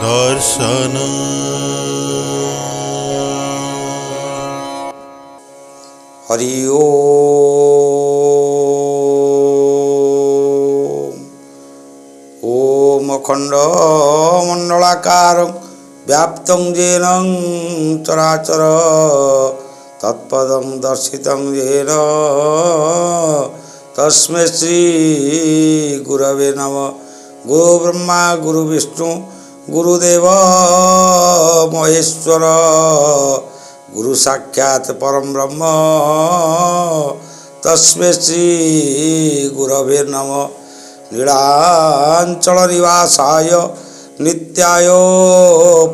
दर्शन हरि ओम अखंड मंडलाकारं व्याप्तं येन चराचर तत्पदं दर्शितं येन तस्मै श्री गुरवे नमः। गुरु ब्रह्मा गुरु विष्णु गुरुदेव महेश्वर गुरु साक्षात् परम ब्रह्म तस्मै श्री गुरवे नमः। नीलांचल निवासाय नित्याय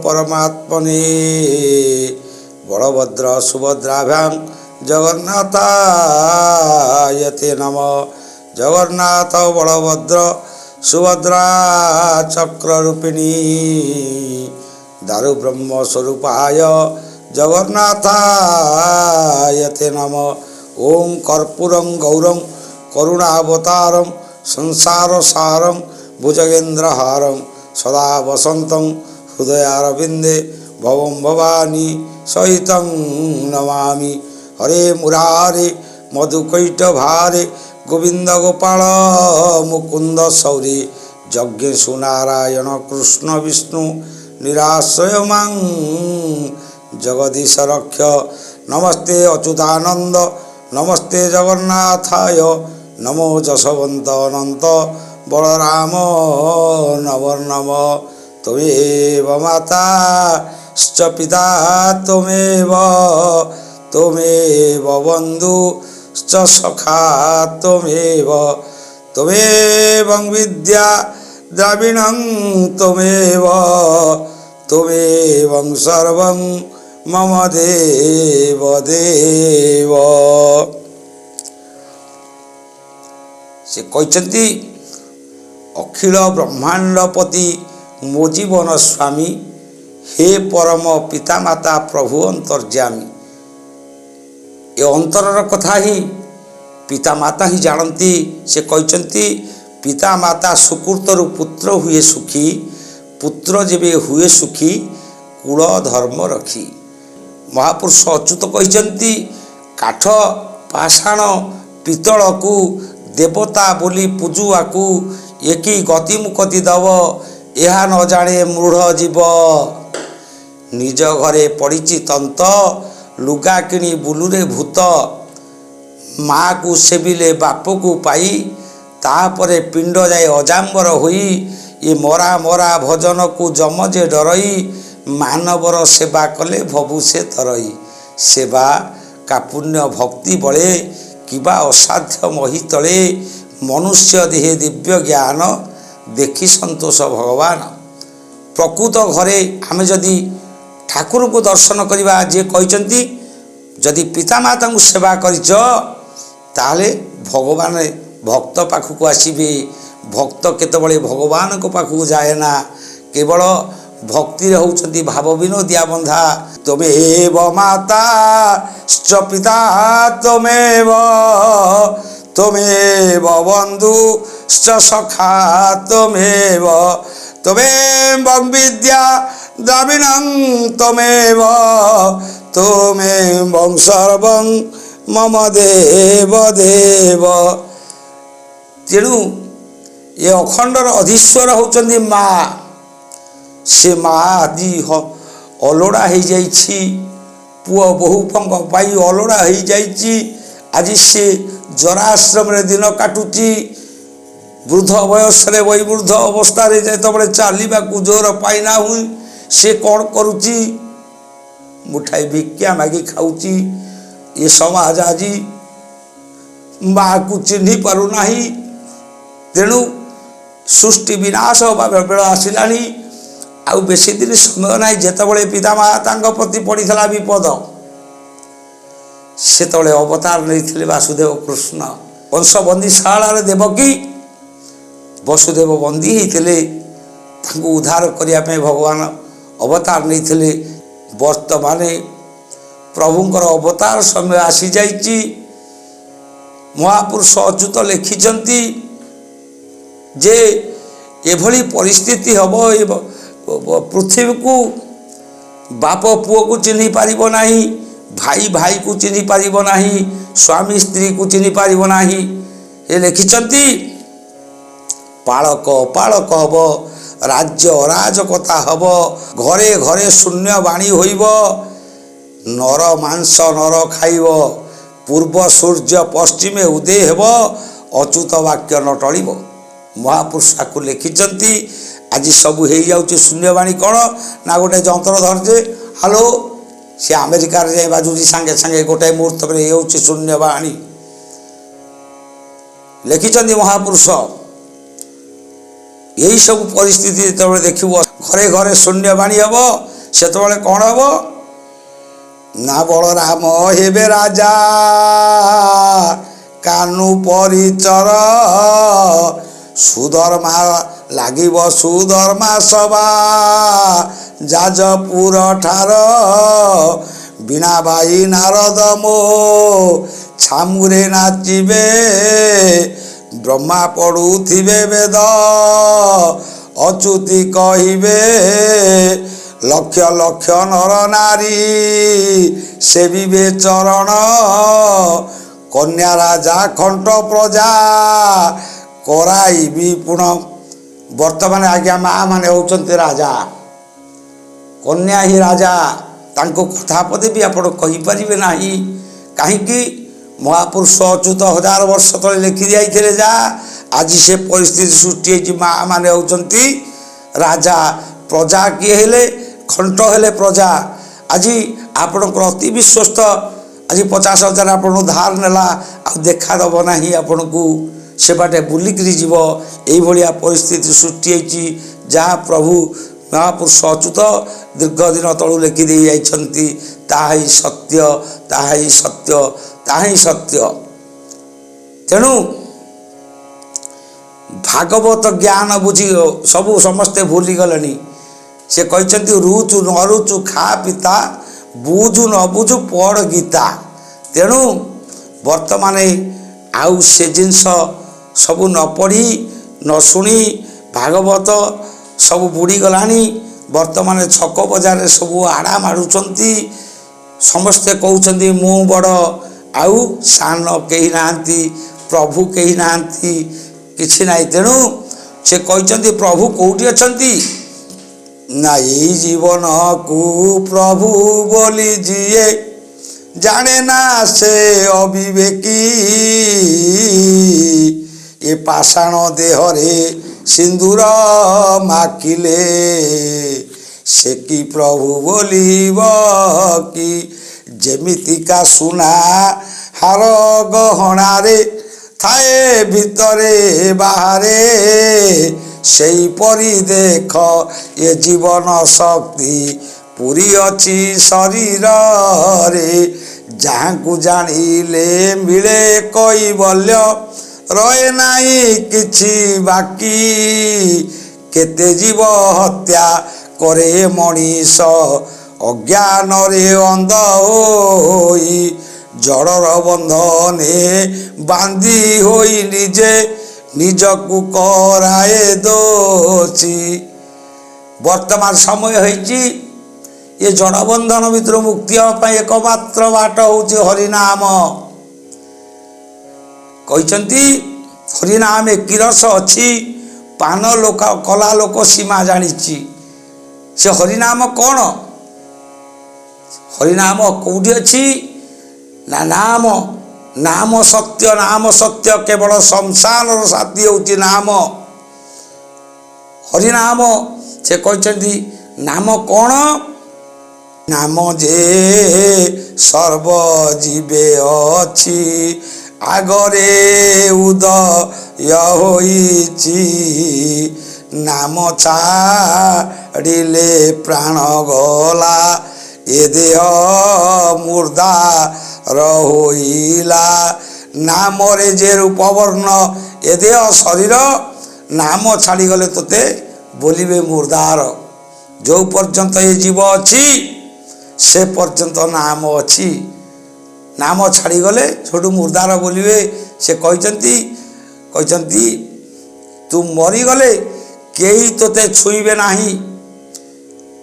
परमात्मने बलभद्र सुभद्राभ्यां जगन्नाथाय ते नमः। जगन्नाथ बलभद्र सुभद्रा चक्ररूपिणी दारु ब्रह्म स्वरूपाय जगन्नाथाय ते नमः। ओम कर्पूरं गौरं करुणावतारं संसार सारं भुजगेन्द्रहारं सदा वसन्तं हृदयारविन्दे भवं भवानी सहितं नमामि। हरे मुरारे मधुकैटभारे गोविंद गोपाल मुकुंद सौरी यज्ञेशु नारायण कृष्ण विष्णु निराश्रय मां जगदीश रक्ष। नमस्ते अच्युतानंद नमस्ते जगन्नाथाय नमो जशवंत अनंत बलराम नमो त्वमेव माता च पिता त्वमेव बंधु च सखा त्वमेव विद्या द्रविणं त्वमेव सर्वं मम देव देव। से कहते अखिल ब्रह्मांडपति मो जीवन स्वामी हे परम पितामाता प्रभु अंतर्यामी। ये अंतरर कथा ही पितामाता ही जानती। से कहते पितामाता सुकृतरु पुत्र हुए सुखी पुत्र जेबे हुए सुखी कुल धर्म रखी। महापुरुष अच्युत कहते काठ पाषाण पितल को देवता बोली पूजुआ को एकी गति मुक्ति दब यह न जाने मूढ़ जीव। निज घरे पड़ी तंत लुगा किणी बुलुरे भूत माँ को सेविले बाप को पाई तापरे पिंड जाए अजाम्बर हुई ये मरा मरा भजन को जमजे डरई मानवर सेवा कले भबु से तरई। सेवा का पुण्य भक्ति बड़े किबा असाध्य मही तले मनुष्य देहे दिव्य ज्ञान देखी संतोष भगवान। प्रकृत घरे आमे जदि ठाकुर को दर्शन करवा जे कहते जदि पितामाता को सेवा करिच ताले भगवान भक्त पाखक आसबे। भक्त केतबळे भगवान को पाखक जाए ना केवल भक्ति होउछंती भाव विनोदिया बंधा। त्वमेव माता च पिता त्वमेव बंधु च सखा त्वमेव विद्या द्रविणं त्वमेव सर्वं मम देव देव। तेणु ये अखंडर अधीश्वर होउछंती माँ। से माँ आदि अलोड़ा हो जाइछि पुओ बहुपंक पाई अलोड़ा हो जाइछि। आज से जराश्रम रे दिन काटुची वृद्ध वयस वही वृद्ध अवस्था जो चलवा जोर पाइना हुई से कौन करुची मुठाई भिक्षा मागी खाऊची। ये समाज आज माँ को चिन्ह पारुना। तेणु सृष्टि विनाश होगा बेल आसला आउ बेसी दिन समय ना जितेबाला पितामाता प्रति पड़ा विपद से अवतार नहीं वासुदेव कृष्ण वंशबंदी शाला देवकी वसुदेव बंदी होते उद्धार करने भगवान अवतार नहीं। वर्तमान प्रभुंकर अवतार समय आसी जाइछि। महापुरुष अच्युत लिखिछन्ति जे एभली परिस्थिति हब पृथ्वी को बाप पुओ को चिन्ह पारिबो नाही, भाई भाई को चिन्ह पारिबो नाही, स्वामी स्त्री को चिन्ह पारिबो नाही। ए लिखिचंती पालक पालक हब, राज्य अराजकता हब, घरे घरे शून्य बाणी होइब, नर मांस नर खाइब, पूर्व सूर्य पश्चिमे उदय हेब, अच्युत वाक्य न टलिब। महापुरुष को लिखिचंती आज सबू हो जाऊँ शून्यवाणी कौन ना गोटे जंत्र धरजे हालो सी अमेरिकार जाए बाजुरी सांगे सांगे गोटे मुहूर्त में शून्यवाणी लिखिं महापुरुष। यही सब परिस्थिति जो देखिब घरे घरे शून्यवाणी हम से कौन हम ना बलराम हेबे राजा कानु परिचर सुधर्मा लागिब सुधर्मा सभा जाजपुर ठार बिना भाई नारद मो छामुरे नाचिबे ब्रह्मा पढ़ुथिबे वेद अच्युति कहिबे लक्ष लक्ष नर नारी सेविबे चरण कन्या राजा खंट प्रजा कराइबी पुण्य। वर्तमान आज्ञा माँ माने होचंते राजा कन्या ही राजा तांको कथा पदे भी आपण कहि परिबे नाही काहेकि महापुरुष अच्युत 1000 वर्ष तले लिखि जाइथिले जा आज से परिस्थिति सृष्टि होची माँ माने होचंती राजा प्रजा किए हेले खंट हेले प्रजा। आज आपण अति विश्वस्त आज 50,000 आपण धार नेला आ देखा दब नाही आपण को से बाटे बुलिकी जीव यही परिस्थिति सृष्टि होती जहाँ प्रभु महापुरुष अच्युत दीर्घ दिन तलू लिखिदे जाइछंती ताही सत्य ताही सत्य ताही सत्य। तेणु भागवत ज्ञान बुझी सबू समस्ते भूली गले से कहते रुचु न रुचु खा पिता बुझु न बुझु पढ़ गीता। तेणु वर्तमान आउ से जिनस सबू न पढ़ी न शुणी भागवत सब बुड़ी गलानी। वर्तमान छक बजार सबू आड़ा मारुचंती समस्ते कहते मु बड़ आउ सान कही नांती प्रभु कही नांती किछि नाई। तेणु से कहते प्रभु कोठी अछंती ना यही जीवन को प्रभु बोली जिए जाने ना से अविवेकी ये पाषाण देहरे सिंदूर माकिले से कि प्रभु बोलिब कि जेमितिका सुना हार गहणारे थाए भितरे बाहरे सेई परी देख ये जीवन शक्ति पूरी अच्छी शरीर रे जहाँ को जानिले मिले कैवल्य रहे नाई किछि बाकी केते जीव हत्या करे मनीष अज्ञान रे अंध होई जड़र बंधने बांधी होई निजे निजकु कराए दोषी। वर्तमान समय होइछि ये जड़बंधन भितर मुक्ति एकमात्र बाट होछि हरिनाम। कहते हरिनाम की रस अच्छी पान लोक कला लोक सीमा जानी से हरिनाम कौन हरिनाम कौटी अच्छी ना नाम नाम सत्य केवल शमशान साथी होची नाम हरिनाम। से कहते नाम कौन नाम जे सर्वजीवे अच्छी आगरे उदय होइछि नाम छाड़िले प्राण गला ए देह मुर्दा रहोइला नाम रे जे रूपवर्ण ए देह शरीर नाम छाड़ी गले तोते बोलिबे मुर्दार। जो पर्यंत ये जीव अच्छी से पर्यंत नाम अच्छी नाम छाड़ी गले छोटू मुर्दार बोलिए से कहते तू मरीगले कई तोते छुईबे नाही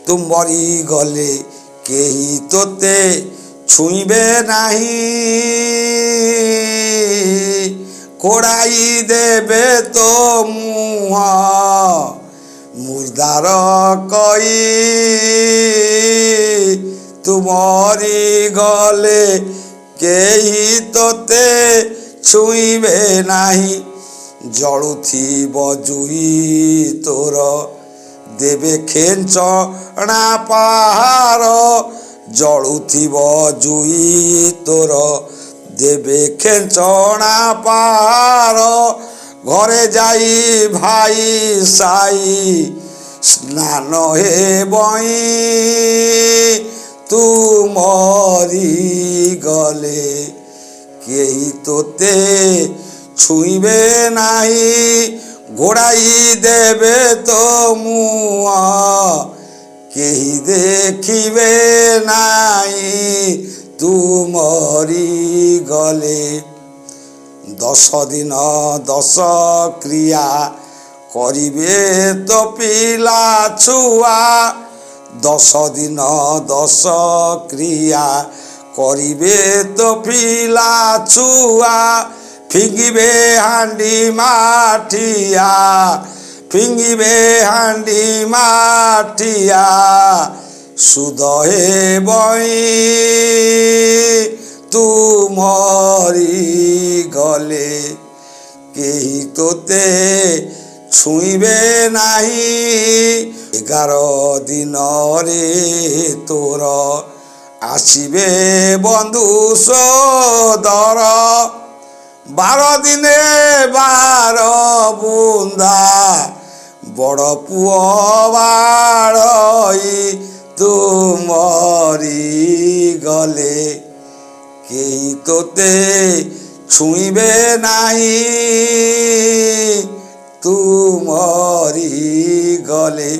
ତୁ ମରିଗଲେ କେହି ତୋତେ ଛୁଇଁବେ ନାହିଁ, କୋଡ଼ାଇ ଦେବେ ତୋ ମୁହଁ ମୁର୍ଦାର କଇ। ତୁ ମରିଗଲେ କେହି ତୋତେ ଛୁଇଁବେ ନାହିଁ, ଜଳୁଥିବ ଜୁଇ ତୋର ଦେବେ ଖେଞ୍ଚଣା ପାହାର, ଜଳୁଥିବ ଜୁଇ ତୋର ଦେବେ ଖେଞ୍ଚଣା ପାହାର। ଘରେ ଯାଇ ଭାଇ ସାଇ ସ୍ନାନ ହେବଇଁ, ତୁ ମରିଗଲେ କେହି ତୋତେ ଛୁଇଁବେ ନାହିଁ, ଘୋଡ଼ାଇ ଦେବେ ତୋ ମୁହଁ କେହି ଦେଖିବେ ନାହିଁ, ତୁ ମରିଗଲେ। 10 ଦିନ 10 କ୍ରିୟା କରିବେ ତୋ ପିଲା ଛୁଆ, 10 ଦିନ 10 କ୍ରିୟା କରିବେ ତୋ ପିଲା ଛୁଆ। ଫିଙ୍ଗିବେ ହାଣ୍ଡି ମାଠିଆ, ଫିଙ୍ଗିବେ ହାଣ୍ଡି ମାଠିଆ, ସୁଧ ହେବଇଁ, ତୁ ମରିଗଲେ କେହି ତୋତେ ଛୁଇଁବେ ନାହିଁ। 11 ଦିନରେ ତୋର ଆସିବେ ବନ୍ଧୁ ସୋଦର, 12 ଦିନେ 12 ବୁନ୍ଦା ବଡ଼ ପୁଅ ବାଳଇ, ତୁ ମରିଗଲେ କେହି ତୋତେ ଛୁଇଁବେ ନାହିଁ, ତୁ ମରିଗଲେ।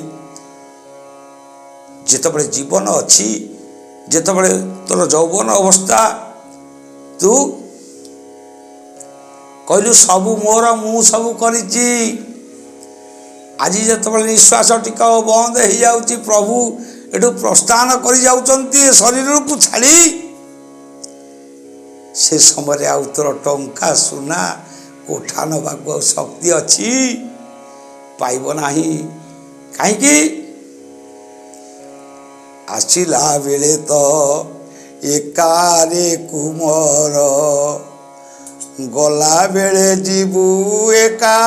ଯେତେବେଳେ ଜୀବନ ଅଛି, ଯେତେବେଳେ ତୋର ଯୌବନ ଅବସ୍ଥା, ତୁ କହିଲୁ ସବୁ ମୋର, ମୁଁ ସବୁ କରିଛି। ଆଜି ଯେତେବେଳେ ନିଶ୍ୱାସ ଟିକ ବନ୍ଦ ହେଇଯାଉଛି, ପ୍ରଭୁ ଏଠୁ ପ୍ରସ୍ଥାନ କରି ଯାଉଛନ୍ତି ଶରୀରକୁ ଛାଡ଼ି, ସେ ସମୟରେ ଆଉ ତୋର ଟଙ୍କା ସୁନା କୋଠା ନେବାକୁ ଆଉ ଶକ୍ତି ଅଛି? ପାଇବ ନାହିଁ। କାହିଁକି? ଆସିଲା ବେଳେ ତ ଏକାରେ କୁମର, ଗଲା ବେଳେ ଯିବୁ ଏକା।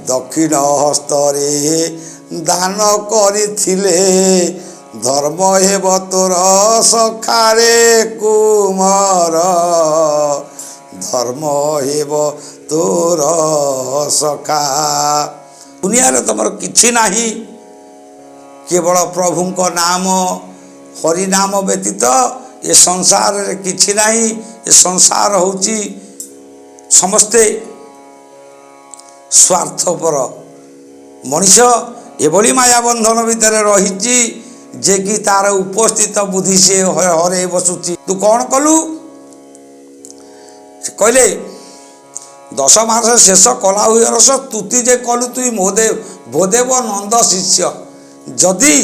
ଦକ୍ଷିଣ ହସ୍ତରେ ଦାନ କରିଥିଲେ, ଧର୍ମ ହେବ ତୋର ସଖାରେ କୁମର, ଧର୍ମ ହେବ ତୋର ସଖା। ଦୁନିଆରେ ତମର କିଛି ନାହିଁ, କେବଳ ପ୍ରଭୁଙ୍କ ନାମ ହରିନାମ ବ୍ୟତୀତ ଏ ସଂସାରରେ କିଛି ନାହିଁ। ଏ ସଂସାର ହେଉଛି ସମସ୍ତେ ସ୍ୱାର୍ଥପର। ମଣିଷ ଏଭଳି ମାୟାବନ୍ଧନ ଭିତରେ ରହିଛି ଯେ କି ତାର ଉପସ୍ଥିତ ବୁଦ୍ଧି ସେ ହରେଇ ବସୁଛି। ତୁ କ'ଣ କଲୁ? ସେ କହିଲେ 10 ମାସ ଶେଷ କଲା ହୁଏ ରସ, ତୁତି ଯେ କଲୁ ତୁଇ ଭୋଦେବ ନନ୍ଦ ଶିଷ୍ୟ। ଯଦି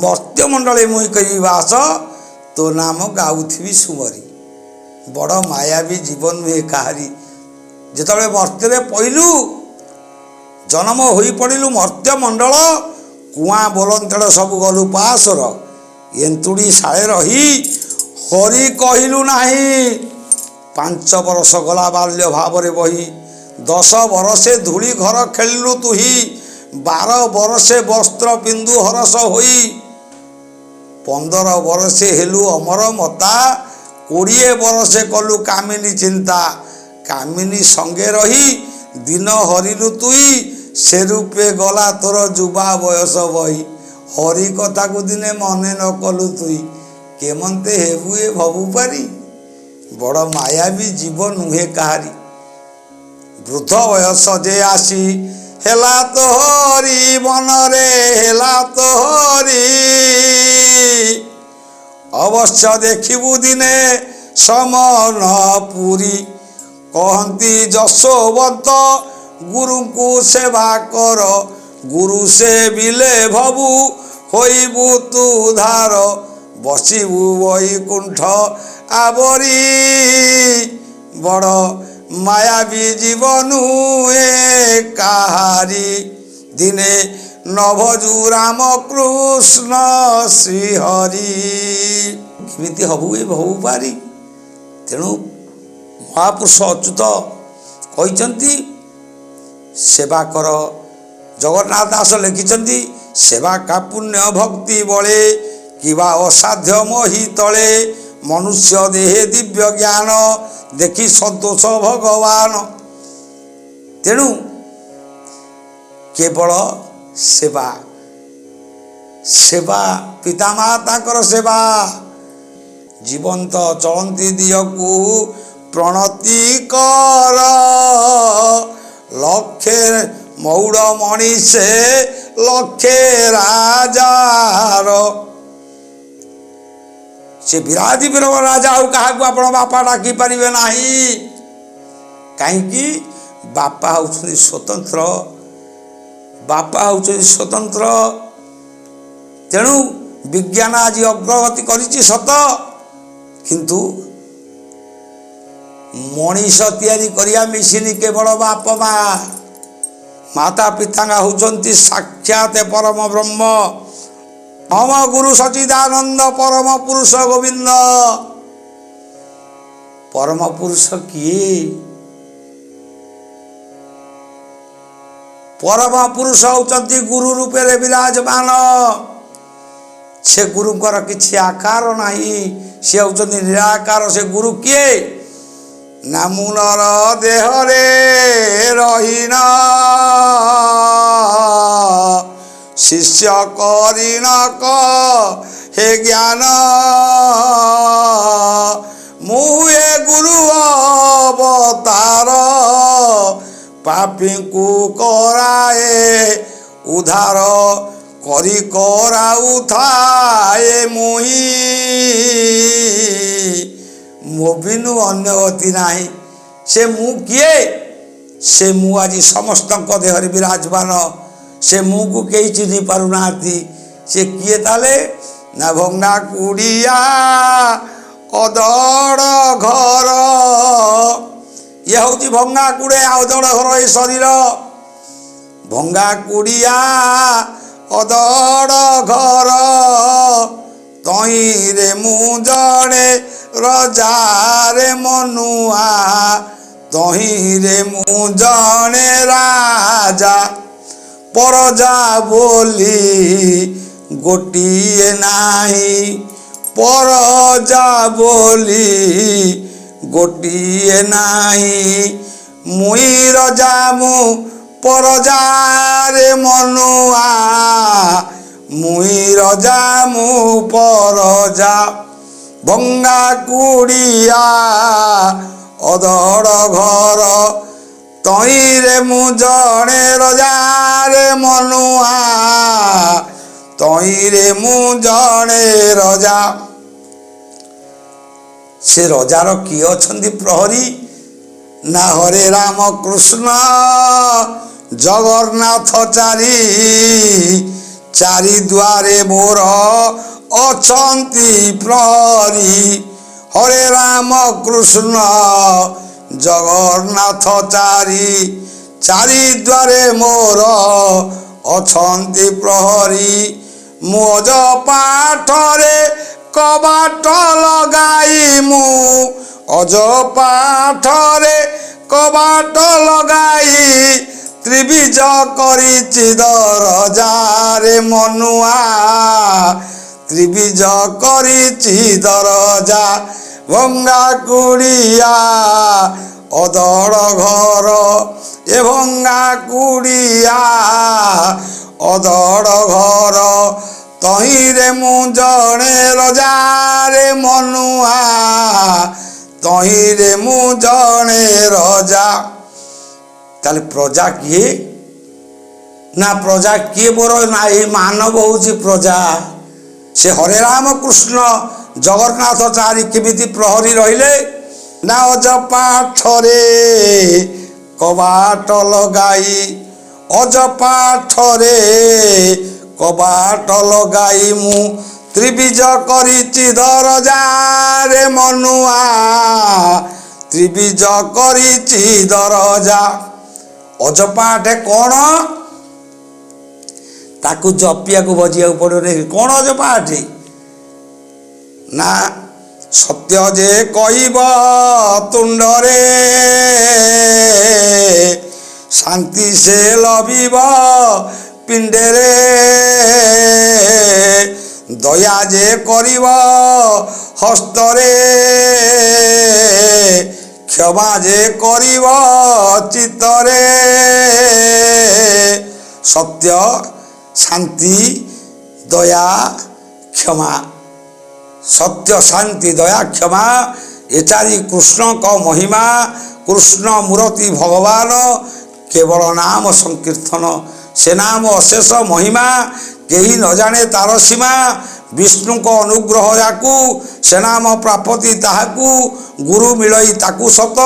ମର୍ତ୍ତ୍ୟମଣ୍ଡଳେ ମୁଇଁ କରିବି ବାସ, ତୋ ନାମ ଗାଉଥିବି ସୁମରି। ବଡ଼ ମାୟାବୀ ଜୀବନ ନୁହେଁ କାହାରି। ଯେତେବେଳେ ମର୍ତ୍ତ୍ୟରେ ପଇଲୁ, ଜନ୍ମ ହୋଇ ପଡ଼ିଲୁ ମର୍ତ୍ତ୍ୟମଣ୍ଡଳ, କୁଆଁ ବୋଲନ୍ତେଳ ସବୁ ଗଲୁ ପାସର। ଏନ୍ତୁଡ଼ି ଶାଳେ ରହି ହରି କହିଲୁ ନାହିଁ। 5 ବରଷ ଗଲା ବାଲ୍ୟ ଭାବରେ ବହି, 10 ବରଷେ ଧୂଳି ଘର ଖେଳିଲୁ ତୁହି, 12 ବରଷେ ବସ୍ତ୍ର ପିନ୍ଧୁ ହରସ ହୋଇ, 15 ବରଷେ ହେଲୁ ଅମର ମତା, 20 ବରଷେ କଲୁ କାମିନୀ ଚିନ୍ତା। କାମିନୀ ସଙ୍ଗେ ରହି ଦିନ ହରିଲୁ ତୁଇ, ସେ ରୂପେ ଗଲା ତୋର ଯୁବା ବୟସ ବହି। ହରି କଥାକୁ ଦିନେ ମନେ ନ କଲୁ ତୁଇ, କେମନ୍ତେ ହେବୁ ଏ ଭବୁ ପାରି। ବଡ଼ ମାୟାବୀ ଜୀବ ନୁହେଁ କାହାରି। ବୃଦ୍ଧ ବୟସ ଯେ ଆସି ହେଲା ତୋହରି, ମନରେ ହେଲା ତୋହରି, ଅବଶ୍ୟ ଦେଖିବୁ ଦିନେ ସମନ ପୁରୀ। କହନ୍ତି ଯଶୋବନ୍ତ ଗୁରୁଙ୍କୁ ସେବା କର, গুরু সে বিলে ভবু হইবু তু ধার বসিবু বৈকুণ্ঠ আবরি বড় মায়াবী জীবনু এ কাহারি দিনে নভজু রাম কৃষ্ণ শ্রীহরি କେମିତି ହବୁ ଏ ଭବୁ ପାରି। ତେଣୁ ମହାପୁରୁଷ ଅଚ୍ୟୁତ କହିଛନ୍ତି ସେବା କର। ଜଗନ୍ନାଥ ଦାସ ଲେଖିଛନ୍ତି ସେବା କା ପୁଣ୍ୟ ଭକ୍ତି ବଳେ କିବା ଅସାଧ୍ୟ ମୋହି ତଳେ ମନୁଷ୍ୟ ଦେହେ ଦିବ୍ୟ ଜ୍ଞାନ ଦେଖି ସନ୍ତୋଷ ଭଗବାନ। ତେଣୁ କେବଳ ସେବା ସେବା ପିତାମାତାଙ୍କର ସେବା ଜୀବନ୍ତ ଚଳନ୍ତି ଦିଅକୁ ପ୍ରଣତି କର ଲକ୍ଷେ ମଉଡ଼ ମଣିଷେ ଲକ୍ଷେ ରାଜାର। ସେ ବିରାଧି ବୀର ରାଜା ଆଉ କାହାକୁ ଆପଣ ବାପା ଡାକି ପାରିବେ ନାହିଁ। କାହିଁକି? ବାପା ହେଉଛନ୍ତି ସ୍ୱତନ୍ତ୍ର, ବାପା ହେଉଛନ୍ତି ସ୍ୱତନ୍ତ୍ର। ତେଣୁ ବିଜ୍ଞାନ ଆଜି ଅଗ୍ରଗତି କରିଛି ସତ, କିନ୍ତୁ ମଣିଷ ତିଆରି କରିବା ମେସିନ୍ କେବଳ ବାପ ମା। ମାତା ପିତାଙ୍କ ହେଉଛନ୍ତି ସାକ୍ଷାତ ପରମ ବ୍ରହ୍ମ। ମମ ଗୁରୁ ସଚିଦାନନ୍ଦ ପରମ ପୁରୁଷ ଗୋବିନ୍ଦ। ପରମ ପୁରୁଷ କିଏ? ପରମ ପୁରୁଷ ହେଉଛନ୍ତି ଗୁରୁ ରୂପରେ ବିରାଜମାନ। ସେ ଗୁରୁଙ୍କର କିଛି ଆକାର ନାହିଁ, ସେ ହେଉଛନ୍ତି ନିରାକାର। ସେ ଗୁରୁ କିଏ? ନା ମୁଁ ନର ଦେହରେ ରହିନ ଶିଷ୍ୟ କରିନ ହେ ଜ୍ଞାନ ମୁଁ ଏ ଗୁରୁ ଅବତାର ପାପୀଙ୍କୁ କରାଏ ଉଦ୍ଧାର କରି କରାଉଥାଏ ମୁହିଁ। ମୋ ବିନୁ ଅନ୍ୟ ଗତି ନାହିଁ। ସେ ମୁଁ କିଏ? ସେ ମୁଁ ଆଜି ସମସ୍ତଙ୍କ ଦେହରେ ବିରାଜମାନ। ସେ ମୁଁକୁ କେହି ଚିହ୍ନି ପାରୁନାହାନ୍ତି। ସେ କିଏ ତାହେଲେ? ନା ଭଙ୍ଗା କୁଡ଼ିଆ ଅଦଡ଼ ଘର। ଇଏ ହେଉଛି ଭଙ୍ଗା କୁଡ଼େ ଅଦଡ଼ ଘର ଏ ଶରୀର। ଭଙ୍ଗା କୁଡ଼ିଆ ଅଦଡ଼ ଘର ତହିଁରେ ମୁଁ ଜଣେ ରଜାରେ ମନୁଆ ତହିଁରେ ମୁଁ ଜଣେ ରାଜା। ପରଜା ବୋଲି ଗୋଟିଏ ନାହିଁ, ପରଜା ବୋଲି ଗୋଟିଏ ନାହିଁ। ମୁଇଁ ରଜା ମୁଁ ପରଜାରେ ମନୁଆ ମୁଇଁ ରଜା ମୁଁ ପରଜା। ଭଙ୍ଗା କୁଡ଼ିଆ ଅଦଡ଼ ଘର ତହିଁରେ ମୁଁ ଜଣେ ରଜାରେ ମନୁଆ ତହିଁରେ ମୁଁ ଜଣେ ରଜା। ସେ ରଜାର କିଏ ଅଛନ୍ତି ପ୍ରହରୀ? ନା ହରେ ରାମ କୃଷ୍ଣ ଜଗନ୍ନାଥ ଚାରି ଦୁଆରେ ମୋର ଅଛନ୍ତି ପ୍ରହରୀ। ହରେ ରାମ କୃଷ୍ଣ ଜଗନ୍ନାଥ ଚାରି ଦ୍ୱାରେ ମୋର ଅଛନ୍ତି ପ୍ରହରୀ। ମୁଁ ଅଜ ପାଠରେ କବାଟ ଲଗାଇ ମୁଁ ଅଜ ପାଠରେ କବାଟ ଲଗାଇ ତ୍ରିବିଜ କରିଛି ଦରଜାରେ ମନୁଆ ତ୍ରିବିଜ କରିଛି ଦରଜା। ଭଙ୍ଗା କୁଡ଼ିଆ ଅଦଡ଼ ଘର ଏ ଭଙ୍ଗା କୁଡ଼ିଆ ଅଦଡ଼ ଘର ତହିଁରେ ମୁଁ ଜଣେ ରଜାରେ ମନୁଆ ତହିଁରେ ମୁଁ ଜଣେ ରଜା। ତାହେଲେ ପ୍ରଜା କିଏ? ନା ପ୍ରଜା କିଏ? ମୋର ନା ଏହି ମାନବ ହେଉଛି ପ୍ରଜା। ସେ ହରେ ରାମ କୃଷ୍ଣ ଜଗନ୍ନାଥ ଚାରି କେମିତି ପ୍ରହରୀ ରହିଲେ? ନା ଅଜ ପାଠରେ କବାଟ ଲଗାଇ ଅଜପାଠରେ କବାଟ ଲଗାଇ ମୁଁ ତ୍ରିବିଜ କରିଛି ଦରଜାରେ ମନୁଆ ତ୍ରିବିଜ କରିଛି ଦରଜା। ଅଜପାଠ କ'ଣ? ତାକୁ ଜପିବାକୁ ବଜିବାକୁ ପଡ଼ିବ ନାହିଁ। କ'ଣ ଅଜପାଠ? ନା ସତ୍ୟ ଯେ କହିବ ତୁଣ୍ଡରେ ଶାନ୍ତି ସେ ଲଭିବ ପିଣ୍ଡରେ ଦୟା ଯେ କରିବ ହସ୍ତରେ କ୍ଷମା ଯେ କରିବ ଚିତ୍ତରେ। ସତ୍ୟ, ଶାନ୍ତି, ଦୟା, କ୍ଷମା। ସତ୍ୟ, ଶାନ୍ତି, ଦୟା, କ୍ଷମା ଏ ଚାରି କୃଷ୍ଣଙ୍କ ମହିମା। କୃଷ୍ଣ ମୂରତି ଭଗବାନ, କେବଳ ନାମ ସଂକୀର୍ତ୍ତନ। ସେ ନାମ ଅଶେଷ ମହିମା, କେହି ନ ଜାଣେ ତାର ସୀମା। ବିଷ୍ଣୁଙ୍କ ଅନୁଗ୍ରହ ଯାକୁ ସେ ନାମ ପ୍ରାପତି ତାହାକୁ, ଗୁରୁ ମିଳଇ ତାକୁ ସତ।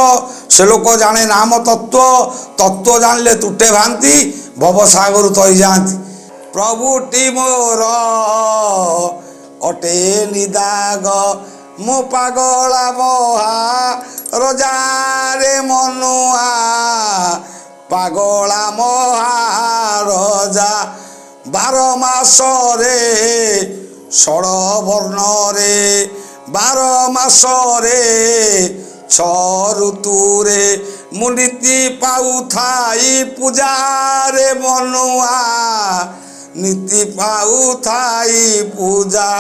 ସେ ଲୋକ ଜାଣେ ନାମ ତତ୍ତ୍ୱ, ତତ୍ତ୍ୱ ଜାଣିଲେ ତୁଟେ ଭାନ୍ତି, ଭବସାଗରୁ ତରି ଯାଆନ୍ତି। ପ୍ରଭୁଟି ମୋର ଅଟେ ନିଦାଗ, ମୁଁ ପାଗଳା ମହା ରଜାରେ ମନୁଆ ପାଗଳା ମହାରଜା। 12 ମାସରେ 16 ବର୍ଣ୍ଣରେ 12 ମାସରେ 6 ଋତୁରେ ମୁଁ ନୀତି ପାଉଥାଇ ପୂଜାରେ ମନୁଆ ନୀତି ପାଉଥାଇ ପୂଜା।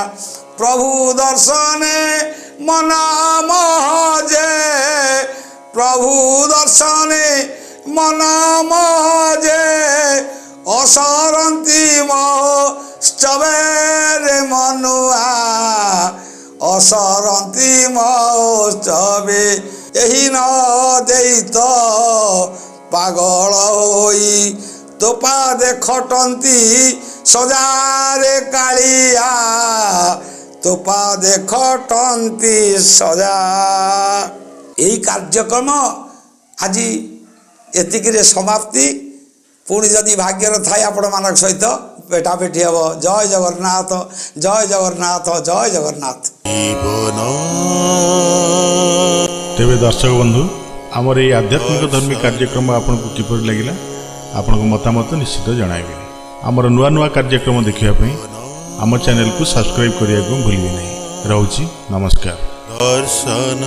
ପ୍ରଭୁ ଦର୍ଶନେ ମନ ମହଜେ ପ୍ରଭୁ ଦର୍ଶନେ ମନ ମହଜେ ଅସରନ୍ତି ମହୋତ୍ସବରେ ମନୁଆ ଅସରନ୍ତି ମହୋତ୍ସବେ। ଏହି ନ ଦେଇ ତ ପାଗଳ ହୋଇ ତୋ ପାଦେ ଖଟନ୍ତି ସଜାରେ କାଳିଆ ତୋ ପାଦେ ଖଟନ୍ତି ସଜା। ଏହି କାର୍ଯ୍ୟକ୍ରମ ଆଜି ଏତିକିରେ ସମାପ୍ତି। ପୁଣି ଯଦି ଭାଗ୍ୟର ଥାଏ ଆପଣମାନଙ୍କ ସହିତ ଭେଟାଭେଟି ହେବ। ଜୟ ଜଗନ୍ନାଥ, ଜୟ ଜଗନ୍ନାଥ, ଜୟ ଜଗନ୍ନାଥ। ତେବେ ଦର୍ଶକ ବନ୍ଧୁ, ଆମର এই ଆଧ୍ୟାତ୍ମିକ ଧର୍ମୀ କାର୍ଯ୍ୟକ୍ରମ ଆପଣଙ୍କୁ କିପରି ଲାଗିଲା ଆପଣଙ୍କ ମତାମତ ନିଶ୍ଚିତ ଜଣାଇବେ। ଆମର ନୂଆ ନୂଆ କାର୍ଯ୍ୟକ୍ରମ ଦେଖିବା ପାଇଁ ଆମ ଚ୍ୟାନେଲକୁ ସବସ୍କ୍ରାଇବ୍ କରିବାକୁ ଭୁଲିବେ ନାହିଁ। ରହୁଛି, ନମସ୍କାର। ଦର୍ଶନ